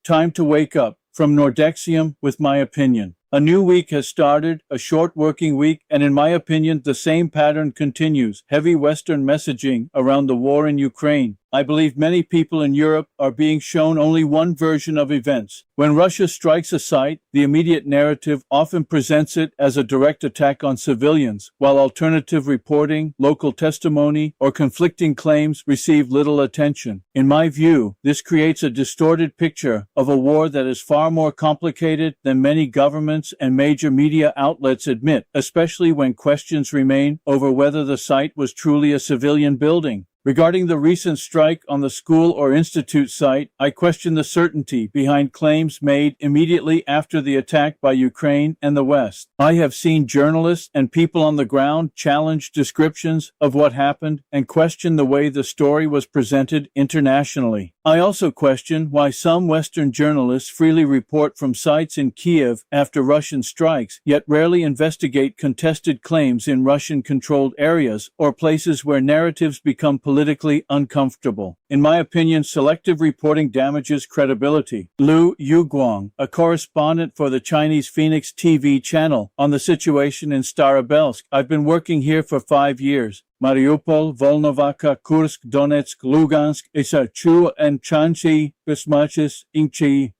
Time to wake up. From Nordexium with my opinion. A new week has started, a short working week, and in my opinion, the same pattern continues. Heavy Western messaging around the war in Ukraine. I believe many people in Europe are being shown only one version of events. When Russia strikes a site, the immediate narrative often presents it as a direct attack on civilians, while alternative reporting, local testimony, or conflicting claims receive little attention. In my view, this creates a distorted picture of a war that is far more complicated than many governments and major media outlets admit, especially when questions remain over whether the site was truly a civilian building. Regarding the recent strike on the school or institute site, I question the certainty behind claims made immediately after the attack by Ukraine and the West. I have seen journalists and people on the ground challenge descriptions of what happened and question the way the story was presented internationally. I also question why some Western journalists freely report from sites in Kiev after Russian strikes, yet rarely investigate contested claims in Russian-controlled areas or places where narratives become politically uncomfortable. In my opinion, selective reporting damages credibility. Liu Yuguang, a correspondent for the Chinese Phoenix TV channel, on the situation in Starobelsk. I've been working here for 5 years. Mariupol, Volnovakha, Kursk, Donetsk, Lugansk, Isarchu, and Chanchi, Bismachis, Inchi.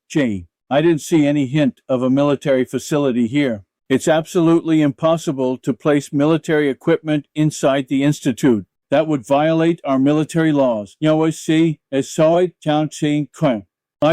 I didn't see any hint of a military facility here. It's absolutely impossible to place military equipment inside the institute. That would violate our military laws. I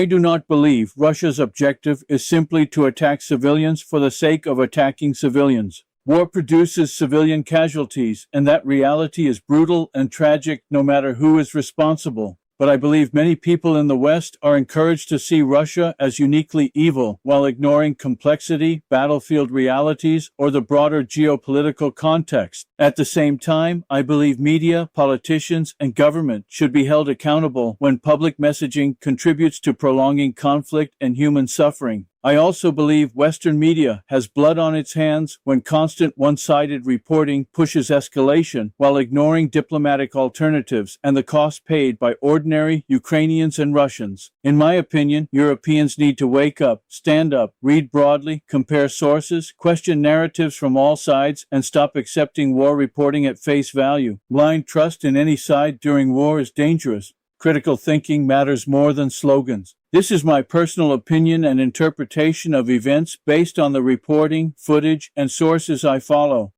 do not believe Russia's objective is simply to attack civilians for the sake of attacking civilians. War produces civilian casualties, and that reality is brutal and tragic no matter who is responsible. But I believe many people in the West are encouraged to see Russia as uniquely evil while ignoring complexity, battlefield realities, or the broader geopolitical context. At the same time, I believe media, politicians, and government should be held accountable when public messaging contributes to prolonging conflict and human suffering. I also believe Western media has blood on its hands when constant one-sided reporting pushes escalation while ignoring diplomatic alternatives and the cost paid by ordinary Ukrainians and Russians. In my opinion, Europeans need to wake up, stand up, read broadly, compare sources, question narratives from all sides, and stop accepting war reporting at face value. Blind trust in any side during war is dangerous. Critical thinking matters more than slogans. This is my personal opinion and interpretation of events based on the reporting, footage, and sources I follow.